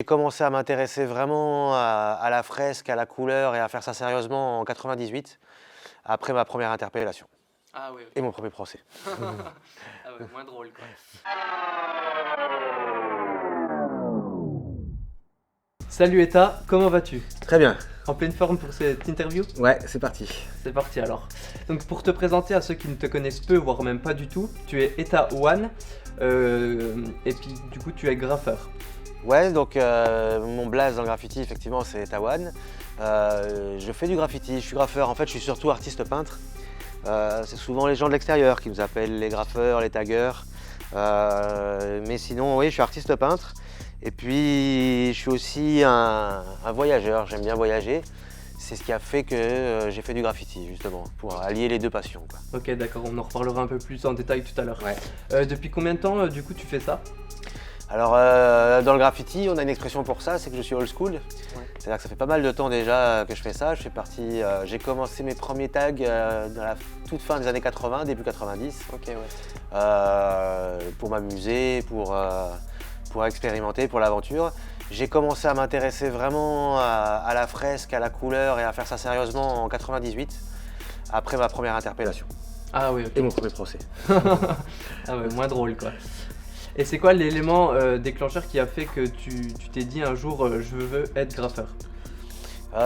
J'ai commencé à m'intéresser vraiment à la fresque, à la couleur et à faire ça sérieusement en 98, après ma première interpellation Ah oui, et OK. mon premier procès. Ah ouais, moins drôle, quoi. Salut Eta, comment vas-tu? Très bien, En pleine forme pour cette interview? ouais, c'est parti. C'est parti alors. Donc pour te présenter à ceux qui ne te connaissent peu, voire même pas du tout, tu es Eta One, et puis du coup tu es graffeur. Ouais, donc mon blaze dans le graffiti, effectivement, c'est Tawan. Je fais du graffiti, je suis graffeur. En fait, je suis surtout artiste peintre. C'est souvent les gens de l'extérieur qui nous appellent les graffeurs, les taggeurs. Mais sinon, oui, je suis artiste peintre. Et puis, je suis aussi un voyageur. J'aime bien voyager. C'est ce qui a fait que j'ai fait du graffiti, justement, pour allier les deux passions, quoi. Ok, d'accord, on en reparlera un peu plus en détail tout à l'heure. Ouais. Depuis combien de temps du coup tu fais ça? Alors, dans le graffiti, on a une expression pour ça, c'est que je suis old school. Ouais. C'est-à-dire que ça fait pas mal de temps déjà que je fais ça. J'ai commencé mes premiers tags dans la toute fin des années 80, début 90, Ok, ouais. pour m'amuser, pour expérimenter, pour l'aventure. J'ai commencé à m'intéresser vraiment à la fresque, à la couleur et à faire ça sérieusement en 98, après ma première interpellation Ah oui, ok. et mon premier procès. Ah ouais, moins drôle quoi. Et c'est quoi l'élément déclencheur qui a fait que tu t'es dit un jour je veux être graffeur?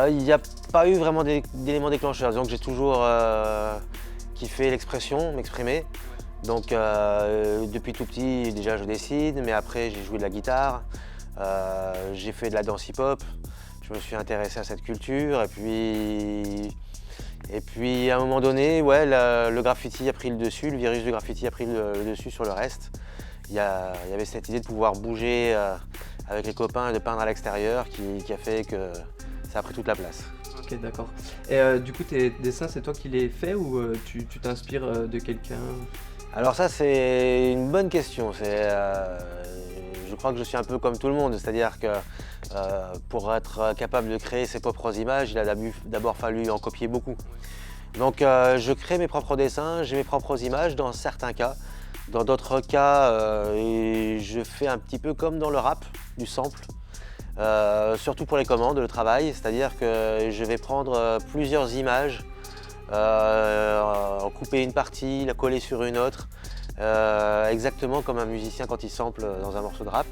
Il n'y a pas eu vraiment d'éléments déclencheurs. Disons que j'ai toujours kiffé l'expression, m'exprimer. Donc depuis tout petit, déjà je dessine, mais après j'ai joué de la guitare, j'ai fait de la danse hip-hop, je me suis intéressé à cette culture et puis à un moment donné, ouais, le graffiti a pris le dessus, le virus du graffiti a pris le dessus sur le reste. Il y avait cette idée de pouvoir bouger avec les copains et de peindre à l'extérieur qui a fait que ça a pris toute la place. Ok, d'accord. Et du coup, tes dessins, c'est toi qui les fais ou tu t'inspires de quelqu'un? Alors ça c'est une bonne question. Je crois que je suis un peu comme tout le monde, c'est-à-dire que pour être capable de créer ses propres images, il a d'abord fallu en copier beaucoup. Donc je crée mes propres dessins, j'ai mes propres images dans certains cas. Dans d'autres cas, et je fais un petit peu comme dans le rap, du sample. Surtout pour les commandes, le travail, c'est-à-dire que je vais prendre plusieurs images, en couper une partie, la coller sur une autre, exactement comme un musicien quand il sample dans un morceau de rap.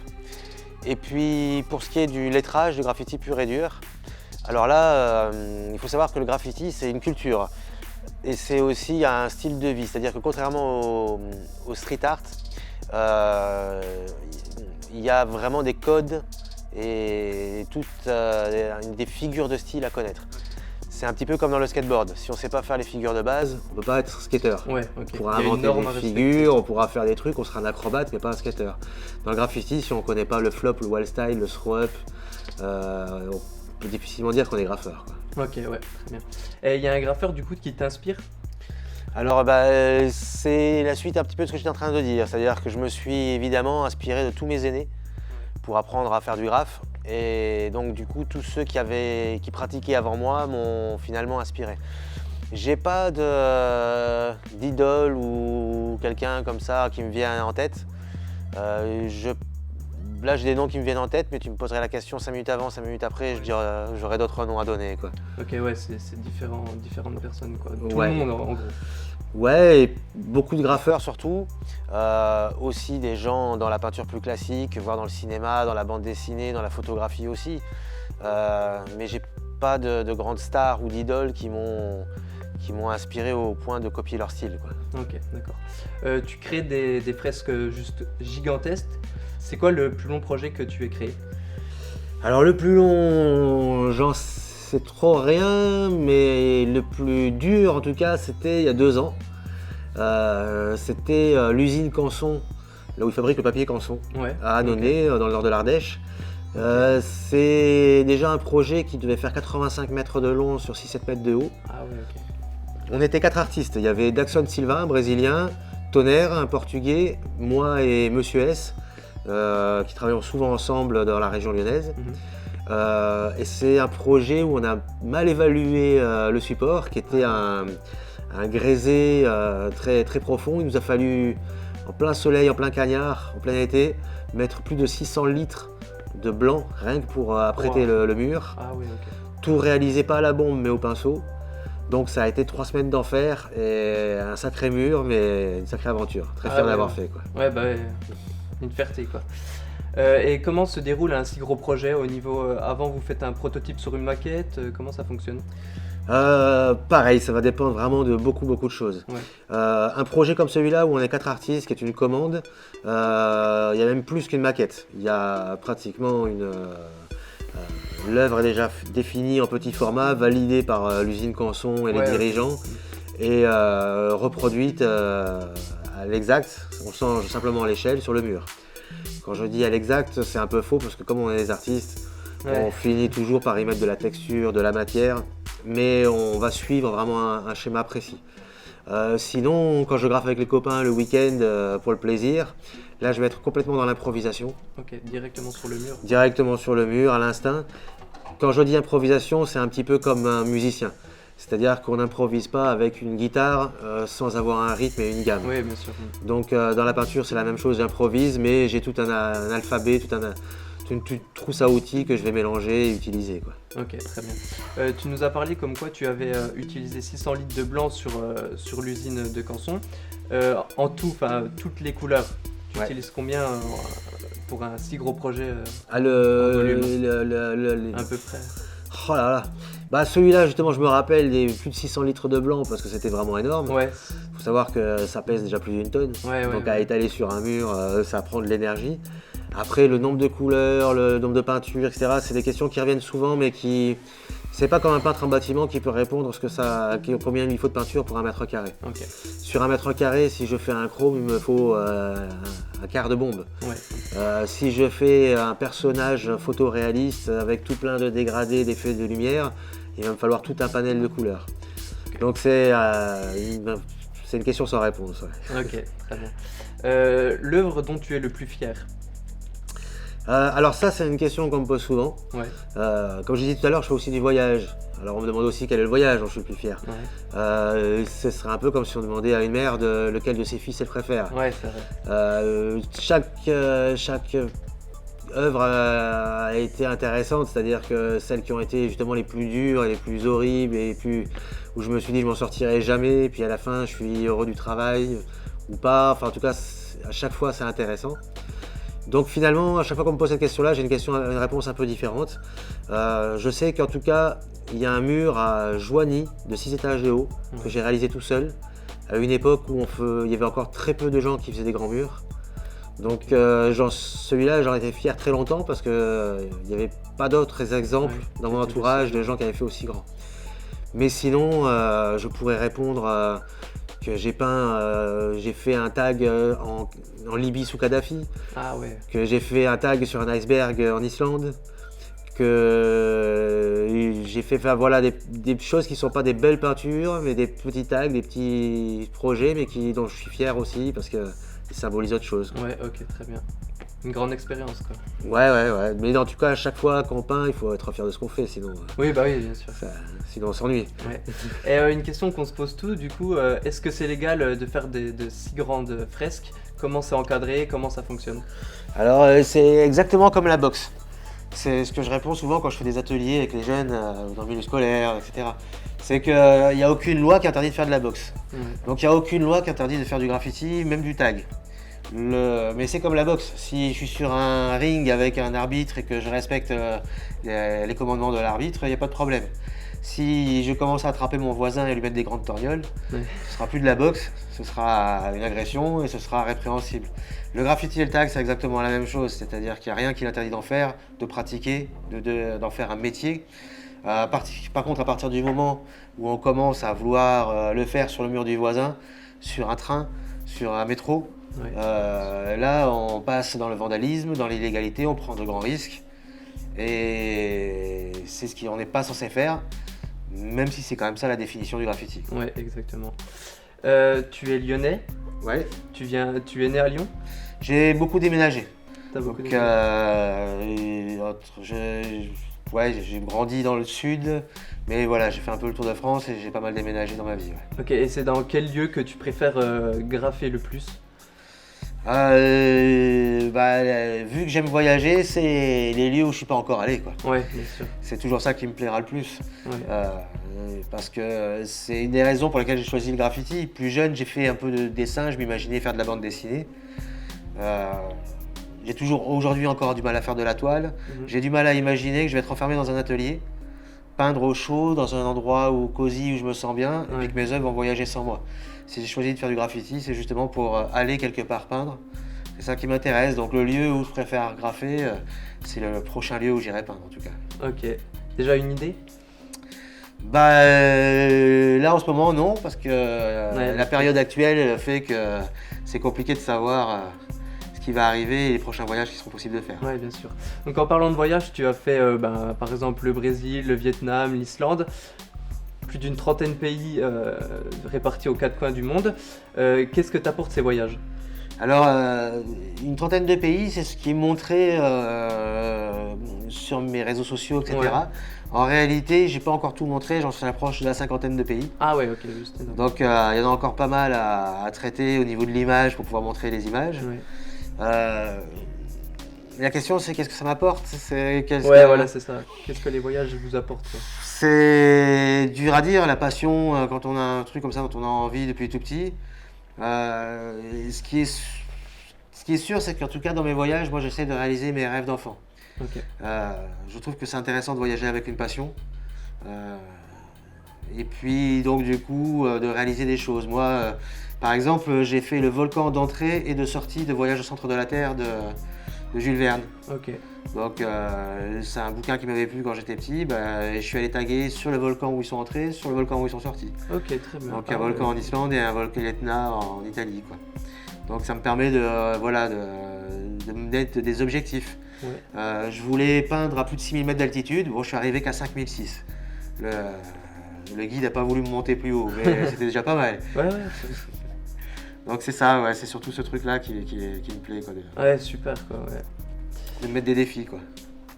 Et puis pour ce qui est du lettrage, du graffiti pur et dur, alors là, il faut savoir que le graffiti c'est une culture et c'est aussi un style de vie, c'est-à-dire que contrairement au street art, il y a vraiment des codes et toutes des figures de style à connaître. C'est un petit peu comme dans le skateboard. Si on ne sait pas faire les figures de base, on ne peut pas être skater. Ouais, ok. On pourra Il y a une inventer norme des à respecter. figures, on pourra faire des trucs, on sera un acrobate mais pas un skater. Dans le graffiti, si on ne connaît pas le flop, le wall style, le throw up, on peut difficilement dire qu'on est graffeur, quoi. Ok, ouais, très bien. Et il y a un graffeur du coup qui t'inspire? Alors c'est la suite un petit peu de ce que j'étais en train de dire, c'est-à-dire que je me suis évidemment inspiré de tous mes aînés pour apprendre à faire du graphe et donc du coup tous ceux qui pratiquaient avant moi m'ont finalement inspiré. J'ai pas d'idole ou quelqu'un comme ça qui me vient en tête. Là j'ai des noms qui me viennent en tête mais tu me poserais la question 5 minutes avant, 5 minutes après, j'aurais d'autres noms à donner, quoi. Ok, ouais, c'est différentes personnes quoi. Tout Ouais. le monde en gros. Ouais, et beaucoup de graffeurs surtout, aussi des gens dans la peinture plus classique, voire dans le cinéma, dans la bande dessinée, dans la photographie aussi. Mais j'ai pas de grandes stars ou d'idoles qui m'ont inspiré au point de copier leur style, quoi. Ok, d'accord. Tu crées des fresques juste gigantesques. C'est quoi le plus long projet que tu aies créé? Alors le plus long, j'en sais trop rien, mais le plus dur en tout cas, c'était il y a 2 ans. C'était l'usine Canson, là où ils fabriquent le papier Canson, Ouais. à Annonay, dans le nord de l'Ardèche. C'est déjà un projet qui devait faire 85 mètres de long sur 6-7 mètres de haut. Ah ouais, ok. On était 4 artistes, il y avait Daxon Silva, un Brésilien, Tonnerre, un Portugais, moi et Monsieur S, qui travaillons souvent ensemble dans la région lyonnaise. Et c'est un projet où on a mal évalué le support, qui était un grésé très, très profond. Il nous a fallu, en plein soleil, en plein cagnard, en plein été, mettre plus de 600 litres de blanc, rien que pour apprêter le mur. Ah oui, ok. Tout réalisé pas à la bombe mais au pinceau. Donc ça a été 3 semaines d'enfer et un sacré mur, mais une sacrée aventure. Très fier d'avoir fait, quoi. Ouais, bah ouais, une fierté quoi. Et comment se déroule un si gros projet au niveau avant vous faites un prototype sur une maquette, comment ça fonctionne? Pareil, ça va dépendre vraiment de beaucoup de choses. Ouais. Un projet comme celui-là où on est 4 artistes, qui est une commande, il y a même plus qu'une maquette. Il y a pratiquement l'œuvre est déjà définie en petit format, validée par l'usine Canson et les dirigeants, et reproduite à l'exact, on change simplement l'échelle sur le mur. Quand je dis à l'exact, c'est un peu faux parce que comme on est des artistes, on finit toujours par y mettre de la texture, de la matière, mais on va suivre vraiment un schéma précis. Sinon, quand je graffe avec les copains le week-end pour le plaisir, là je vais être complètement dans l'improvisation. Ok, directement sur le mur. Directement sur le mur, à l'instinct. Quand je dis improvisation, c'est un petit peu comme un musicien. C'est-à-dire qu'on n'improvise pas avec une guitare sans avoir un rythme et une gamme. Oui, bien sûr. Donc dans la peinture, c'est la même chose, j'improvise, mais j'ai tout un alphabet, une trousse à outils que je vais mélanger et utiliser, quoi. Ok, très bien. Tu nous as parlé comme quoi tu avais utilisé 600 litres de blanc sur l'usine de Canson. En tout, toutes les couleurs, tu utilises combien pour un si gros projet à en volume à peu près? Oh là là. Bah celui-là justement je me rappelle des plus de 600 litres de blanc parce que c'était vraiment énorme. Ouais. Faut savoir que ça pèse déjà plus d'une tonne. Donc à étaler sur un mur, ça prend de l'énergie. Après le nombre de couleurs, le nombre de peintures, etc. C'est des questions qui reviennent souvent mais qui... C'est pas comme un peintre en bâtiment qui peut répondre combien il faut de peinture pour 1 mètre carré. Okay. Sur 1 mètre carré, si je fais un chrome, il me faut un quart de bombe. Ouais. Si je fais un personnage photoréaliste avec tout plein de dégradés, d'effets de lumière, il va me falloir tout un panel de couleurs. Okay. Donc c'est une question sans réponse. Ouais. Ok, très bien. L'œuvre dont tu es le plus fier? Alors ça, c'est une question qu'on me pose souvent. Ouais. Comme je disais tout à l'heure, je fais aussi du voyage. Alors on me demande aussi quel est le voyage dont je suis le plus fier. Ouais. Ce serait un peu comme si on demandait à une mère lequel de ses fils elle préfère. Ouais, c'est vrai. Chaque œuvre a été intéressante, c'est-à-dire que celles qui ont été justement les plus dures et les plus horribles et où je me suis dit je m'en sortirai jamais, et puis à la fin je suis heureux du travail ou pas. Enfin en tout cas, à chaque fois c'est intéressant. Donc finalement, à chaque fois qu'on me pose cette question-là, j'ai une réponse un peu différente. Je sais qu'en tout cas, il y a un mur à Joigny de 6 étages de haut que j'ai réalisé tout seul, à une époque où il y avait encore très peu de gens qui faisaient des grands murs. Donc celui-là, j'en étais fier très longtemps parce qu'il n'y avait pas d'autres exemples dans mon entourage de gens qui avaient fait aussi grand. Mais sinon, je pourrais répondre que j'ai fait un tag en Libye sous Kadhafi, que j'ai fait un tag sur un iceberg en Islande, que j'ai fait des choses qui ne sont pas des belles peintures, mais des petits tags, des petits projets, mais dont je suis fier aussi parce qu'ils symbolisent autre chose. Ouais, ok, très bien. Une grande expérience, quoi. Ouais. Mais en tout cas, à chaque fois qu'on peint, il faut être fier de ce qu'on fait, sinon... Oui, bah oui, bien sûr. Sinon, on s'ennuie. Ouais. Et une question qu'on se pose tous, du coup, est-ce que c'est légal de faire de si grandes fresques? Comment c'est encadré? Comment ça fonctionne? Alors, c'est exactement comme la boxe. C'est ce que je réponds souvent quand je fais des ateliers avec les jeunes dans le milieu scolaire, etc. C'est qu'il n'y a aucune loi qui interdit de faire de la boxe. Donc il n'y a aucune loi qui interdit de faire du graffiti, même du tag. Mais c'est comme la boxe. Si je suis sur un ring avec un arbitre et que je respecte les commandements de l'arbitre, il n'y a pas de problème. Si je commence à attraper mon voisin et lui mettre des grandes torgnoles, ce ne sera plus de la boxe, ce sera une agression et ce sera répréhensible. Le graffiti et le tag, c'est exactement la même chose, c'est-à-dire qu'il n'y a rien qui l'interdit d'en faire, de pratiquer, d'en faire un métier. Par contre, à partir du moment où on commence à vouloir le faire sur le mur du voisin, sur un train, sur un métro, là on passe dans le vandalisme, dans l'illégalité, on prend de grands risques. Et c'est ce qu'on n'est pas censé faire, même si c'est quand même ça la définition du graffiti. Ouais, exactement. Tu es lyonnais? Ouais. Tu es né à Lyon? J'ai beaucoup déménagé. T'as beaucoup déménagé. J'ai grandi dans le sud, mais voilà, j'ai fait un peu le tour de France et j'ai pas mal déménagé dans ma vie. Ouais. Ok, et c'est dans quel lieu que tu préfères graffer le plus? Vu que j'aime voyager, c'est les lieux où je suis pas encore allé, quoi. Ouais, bien sûr. C'est toujours ça qui me plaira le plus. Ouais. Euh, Parce que c'est une des raisons pour lesquelles j'ai choisi le graffiti. Plus jeune, j'ai fait un peu de dessin, je m'imaginais faire de la bande dessinée. Euh, j'ai toujours aujourd'hui encore du mal à faire de la toile. Mhm. J'ai du mal à imaginer que je vais être enfermé dans un atelier, peindre au chaud, dans un endroit où cosy, où je me sens bien, et Ouais. puis que mes œuvres vont voyager sans moi. Si j'ai choisi de faire du graffiti, c'est justement pour aller quelque part peindre. C'est ça qui m'intéresse. Donc le lieu où je préfère graffer, c'est le prochain lieu où j'irai peindre en tout cas. Ok. Déjà une idée? Là en ce moment non, parce que Ouais, la période actuelle fait que c'est compliqué de savoir ce qui va arriver et les prochains voyages qui seront possibles de faire. Ouais, bien sûr. Donc en parlant de voyage, tu as fait par exemple le Brésil, le Vietnam, l'Islande, plus d'une trentaine de pays répartis aux quatre coins du monde. Qu'est-ce que t'apportent ces voyages? Alors, une trentaine de pays, c'est ce qui est montré sur mes réseaux sociaux, etc. Ouais. En réalité, j'ai pas encore tout montré, j'en suis approche de la cinquantaine de pays. Ah ouais, ok, juste énorme. Donc, il y en a encore pas mal à traiter au niveau de l'image pour pouvoir montrer les images. Ouais, La question, c'est qu'est-ce que ça m'apporte? ouais, voilà, c'est ça. Qu'est-ce que les voyages vous apportent, quoi? C'est dur à dire, la passion, quand on a un truc comme ça dont on a envie depuis tout petit. Ce qui est sûr, c'est qu'en tout cas, dans mes voyages, moi, j'essaie de réaliser mes rêves d'enfant. Ok. Je trouve que c'est intéressant de voyager avec une passion. Et puis, donc, du coup, de réaliser des choses. Moi, par exemple, j'ai fait le volcan d'entrée et de sortie de Voyage au centre de la Terre de Jules Verne. Ok. Donc, c'est un bouquin qui m'avait plu quand j'étais petit. Et je suis allé taguer sur le volcan où ils sont entrés, sur le volcan où ils sont sortis. Ok, très bien. Donc, Ah un ouais. volcan en Islande et un volcan Etna en Italie, quoi. Donc, ça me permet de me mettre des objectifs. Ouais. Je voulais peindre à plus de 6000 mètres d'altitude. Bon, je suis arrivé qu'à 5006. Le guide n'a pas voulu me monter plus haut, mais c'était déjà pas mal. Ouais, ouais. Donc, c'est ça, ouais, c'est surtout ce truc-là qui me plaît, quoi, Ouais, super, quoi, ouais. de me mettre des défis, quoi.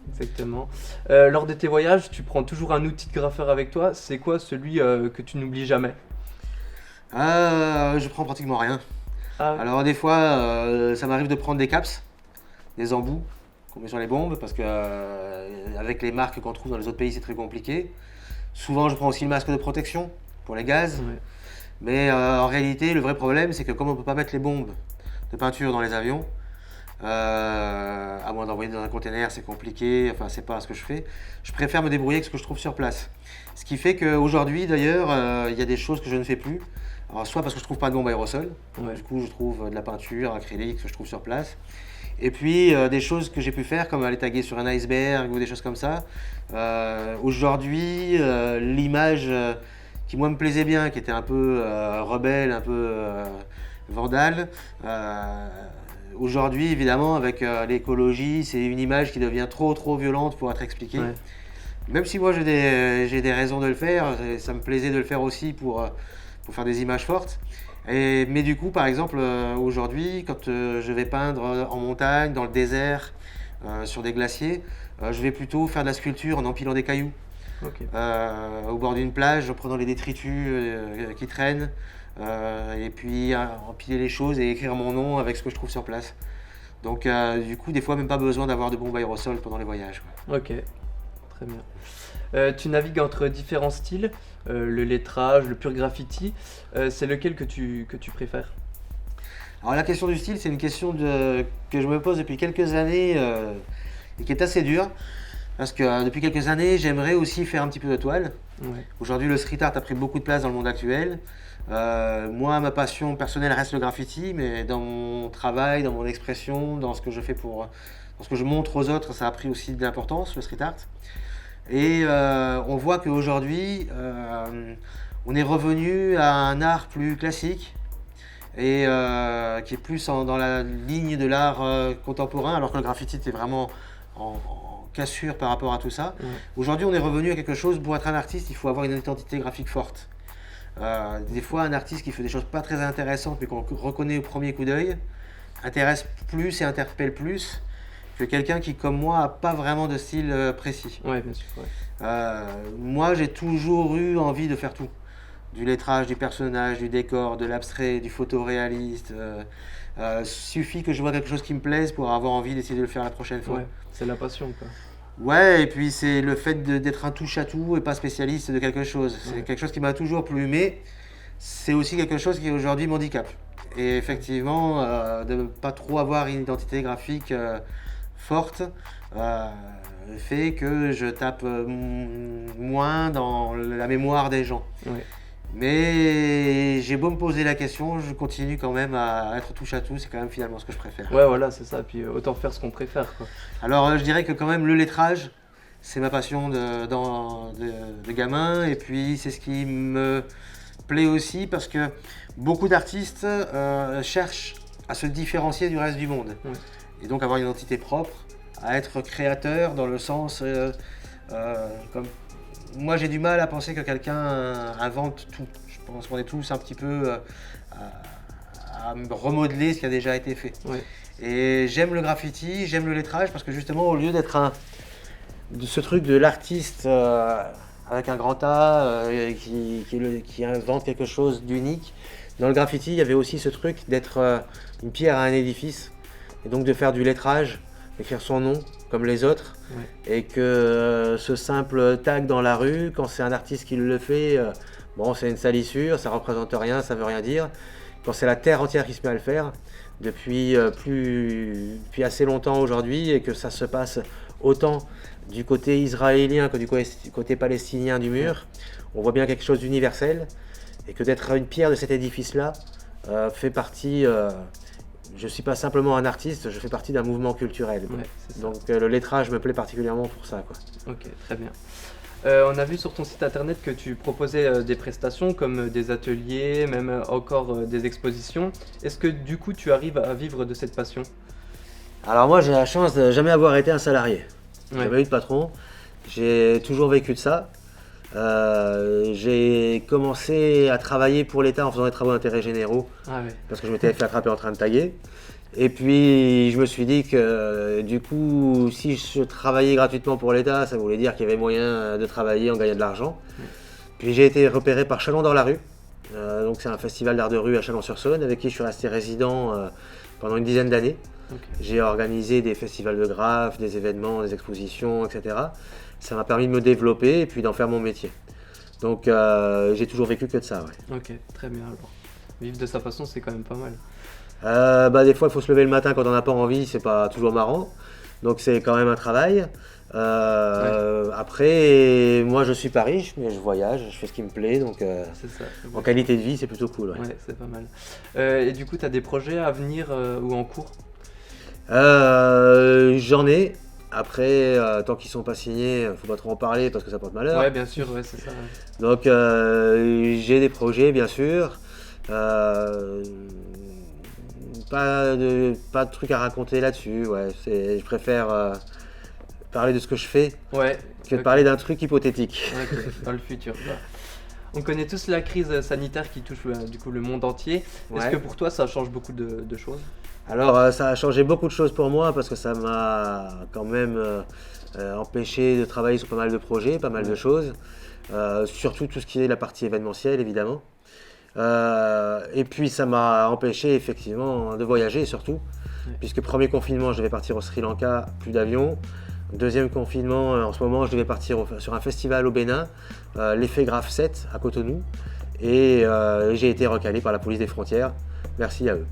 Exactement. Lors de tes voyages, tu prends toujours un outil de graffeur avec toi. C'est quoi celui que tu n'oublies jamais? Je prends pratiquement rien. Ah, Alors, des fois, ça m'arrive de prendre des caps, des embouts qu'on met sur les bombes, parce que avec les marques qu'on trouve dans les autres pays, c'est très compliqué. Souvent, je prends aussi le masque de protection pour les gaz. ouais. Mais en réalité, le vrai problème, c'est que comme on ne peut pas mettre les bombes de peinture dans les avions, à moins d'envoyer dans un container, c'est compliqué, enfin, c'est pas ce que je fais. Je préfère me débrouiller avec ce que je trouve sur place. Ce qui fait qu'aujourd'hui, d'ailleurs, il y a des choses que je ne fais plus. Alors, soit parce que je trouve pas de bombe aérosol, Ouais. du coup, je trouve de la peinture acrylique que je trouve sur place. Et puis, des choses que j'ai pu faire, comme aller taguer sur un iceberg ou des choses comme ça. Aujourd'hui, l'image qui, moi, me plaisait bien, qui était un peu rebelle, un peu vandale, aujourd'hui, évidemment, avec l'écologie, c'est une image qui devient trop violente pour être expliquée. Ouais. Même si moi, j'ai des raisons de le faire, et ça me plaisait de le faire aussi pour faire des images fortes. Mais du coup, par exemple, aujourd'hui, quand je vais peindre en montagne, dans le désert, sur des glaciers, je vais plutôt faire de la sculpture en empilant des cailloux. Ok. Au bord d'une plage, en prenant les détritus qui traînent, et puis empiler les choses et écrire mon nom avec ce que je trouve sur place. Donc, du coup, des fois, même pas besoin d'avoir de bombes aérosols pendant les voyages, quoi. Ok. Très bien. Tu navigues entre différents styles, le lettrage, le pur graffiti. C'est lequel que tu préfères? Alors, la question du style, c'est une question que je me pose depuis quelques années et qui est assez dure. Parce que depuis quelques années, j'aimerais aussi faire un petit peu de toile. Ouais. Aujourd'hui, le street art a pris beaucoup de place dans le monde actuel. Moi, ma passion personnelle reste le graffiti, mais dans mon travail, dans mon expression, dans ce que je fais dans ce que je montre aux autres, ça a pris aussi de l'importance, le street art. Et on voit qu'aujourd'hui, on est revenu à un art plus classique et qui est plus dans la ligne de l'art contemporain, alors que le graffiti était vraiment en cassure par rapport à tout ça. Ouais. Aujourd'hui, on est revenu à quelque chose, pour être un artiste, il faut avoir une identité graphique forte. Des fois, un artiste qui fait des choses pas très intéressantes, mais qu'on reconnaît au premier coup d'œil, intéresse plus et interpelle plus que quelqu'un qui, comme moi, n'a pas vraiment de style précis. Ouais, bien sûr. Ouais. Moi, j'ai toujours eu envie de faire tout. du lettrage du personnage, du décor, de l'abstrait, du photoréaliste. Suffit que je vois quelque chose qui me plaise pour avoir envie d'essayer de le faire la prochaine fois. Ouais, c'est la passion, quoi. Ouais, et puis c'est le fait d'être un touche-à-tout et pas spécialiste de quelque chose. C'est Ouais. quelque chose qui m'a toujours plu, mais c'est aussi quelque chose qui aujourd'hui m'handicape. Et effectivement, de ne pas trop avoir une identité graphique forte euh, fait que je tape moins dans la mémoire des gens. Ouais. Mais j'ai beau me poser la question, je continue quand même à être touche-à-tout, c'est quand même finalement ce que je préfère. Ouais, voilà, c'est ça. Puis autant faire ce qu'on préfère, quoi. Alors je dirais que quand même le lettrage, c'est ma passion de gamin, et puis c'est ce qui me plaît aussi parce que beaucoup d'artistes cherchent à se différencier du reste du monde, Ouais. et donc avoir une identité propre, à être créateur dans le sens comme moi j'ai du mal à penser que quelqu'un invente tout. Je pense qu'on est tous un petit peu à remodeler ce qui a déjà été fait. Ouais. Et j'aime le graffiti, j'aime le lettrage parce que justement au lieu d'être de ce truc de l'artiste avec un grand A qui invente quelque chose d'unique, dans le graffiti il y avait aussi ce truc d'être une pierre à un édifice et donc de faire du lettrage, d'écrire son nom comme les autres, Ouais. et que ce simple tag dans la rue, quand c'est un artiste qui le fait, bon c'est une salissure, ça représente rien, ça veut rien dire. Quand c'est la terre entière qui se met à le faire, depuis assez longtemps aujourd'hui, et que ça se passe autant du côté israélien que du côté palestinien du mur, on voit bien quelque chose d'universel, et que d'être une pierre de cet édifice-là fait partie. Je ne suis pas simplement un artiste, je fais partie d'un mouvement culturel. Ouais, c'est ça. Donc le lettrage me plaît particulièrement pour ça, quoi. Ok, très bien. On a vu sur ton site internet que tu proposais des prestations comme des ateliers, même encore des expositions. Est-ce que du coup tu arrives à vivre de cette passion? Alors moi j'ai la chance de jamais avoir été un salarié. Ouais. Jamais eu de patron. J'ai toujours vécu de ça. J'ai commencé à travailler pour l'État en faisant des travaux d'intérêt généraux Ah ouais. parce que je m'étais fait attraper en train de tailler. Et puis je me suis dit que du coup, si je travaillais gratuitement pour l'État, ça voulait dire qu'il y avait moyen de travailler en gagnant de l'argent. Puis j'ai été repéré par Chalon dans la rue. Donc c'est un festival d'art de rue à Chalon-sur-Saône avec qui je suis resté résident pendant une dizaine d'années. Ok. J'ai organisé des festivals de graphes, des événements, des expositions, etc. Ça m'a permis de me développer et puis d'en faire mon métier. Donc j'ai toujours vécu que de ça, ouais. Ok, très bien alors. Vivre de sa passion, c'est quand même pas mal. Des fois, il faut se lever le matin quand on n'a pas envie, c'est pas toujours marrant. Donc c'est quand même un travail. Après, moi je suis pas riche, mais je voyage, je fais ce qui me plaît. Donc C'est ça. en qualité de vie, c'est plutôt cool. Ouais. Ouais, c'est pas mal. Et du coup, tu as des projets à venir ou en cours? J'en ai. Après, tant qu'ils sont pas signés, faut pas trop en parler parce que ça porte malheur. Ouais, bien sûr, ouais, c'est ça. Donc j'ai des projets, bien sûr. Pas de trucs à raconter là-dessus. Ouais. Je préfère parler de ce que je fais Ouais. que de Ok. parler d'un truc hypothétique. Ok, dans le futur, quoi. On connaît tous la crise sanitaire qui touche du coup le monde entier. Est-ce Ouais. que pour toi ça change beaucoup de choses? Alors ça a changé beaucoup de choses pour moi parce que ça m'a quand même empêché de travailler sur pas mal de projets, pas mal de choses. Surtout tout ce qui est la partie événementielle évidemment. Et puis ça m'a empêché effectivement de voyager surtout, puisque premier confinement je devais partir au Sri Lanka, plus d'avion. Deuxième confinement, en ce moment je devais partir sur un festival au Bénin, l'Effet Graph 7 à Cotonou, et j'ai été recalé par la police des frontières. Merci à eux.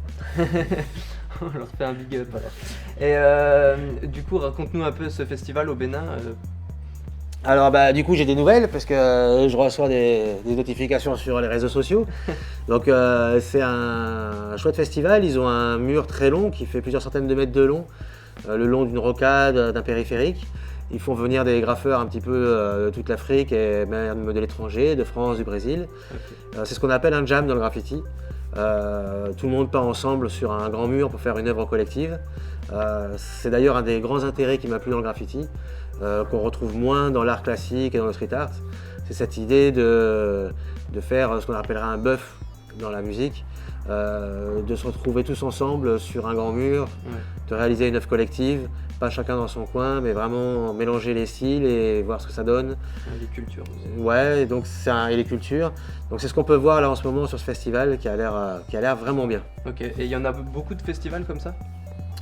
On leur fait un big up alors. Et du coup, raconte-nous un peu ce festival au Bénin. Alors du coup j'ai des nouvelles parce que je reçois des notifications sur les réseaux sociaux. Donc c'est un chouette festival, ils ont un mur très long qui fait plusieurs centaines de mètres de long, le long d'une rocade, d'un périphérique. Ils font venir des graffeurs un petit peu de toute l'Afrique et même de l'étranger, de France, du Brésil. Ok. C'est ce qu'on appelle un jam dans le graffiti. Tout le monde peint ensemble sur un grand mur pour faire une œuvre collective. C'est d'ailleurs un des grands intérêts qui m'a plu dans le graffiti, qu'on retrouve moins dans l'art classique et dans le street art. C'est cette idée de faire ce qu'on appellera un bœuf dans la musique, de se retrouver tous ensemble sur un grand mur, Ouais. de réaliser une œuvre collective pas chacun dans son coin, mais vraiment mélanger les styles et voir ce que ça donne. Les cultures aussi. Ouais, et donc et les cultures. Donc c'est ce qu'on peut voir là en ce moment sur ce festival qui a l'air vraiment bien. Ok, et il y en a beaucoup de festivals comme ça?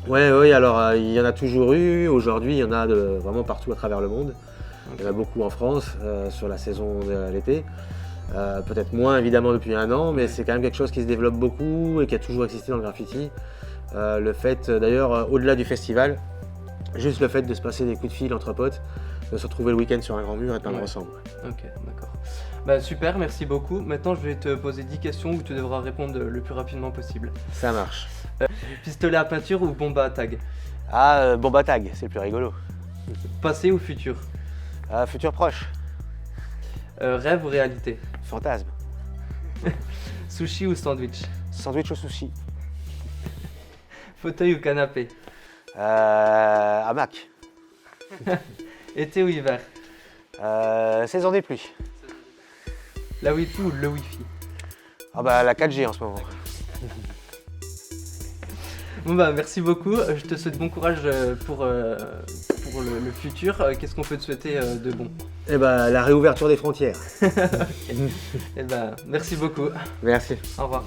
Ouais, oui, alors il y en a toujours eu. Aujourd'hui, il y en a vraiment partout à travers le monde. Il y en a beaucoup en France sur la saison de l'été. Peut-être moins évidemment depuis un an, mais c'est quand même quelque chose qui se développe beaucoup et qui a toujours existé dans le graffiti. Le fait d'ailleurs, au-delà du festival, juste le fait de se passer des coups de fil entre potes, de se retrouver le week-end sur un grand mur et de peindre ensemble. Ok, d'accord. Bah, super, merci beaucoup. Maintenant, je vais te poser 10 questions où tu devras répondre le plus rapidement possible. Ça marche. Pistolet à peinture ou bombe à tag? Ah, bombe à tag, c'est le plus rigolo. Passé ou futur? Futur proche. Rêve ou réalité? Fantasme. Sushi ou sandwich? Sandwich au sushi. Fauteuil ou canapé? Hamac. Été ou hiver? Saison des pluies. La Wi-Fi ou le Wi-Fi? Ah bah la 4G en ce moment. Bon bah merci beaucoup, je te souhaite bon courage pour le futur. Qu'est-ce qu'on peut te souhaiter de bon? Eh bah la réouverture des frontières. Et bah merci beaucoup. Merci. Au revoir.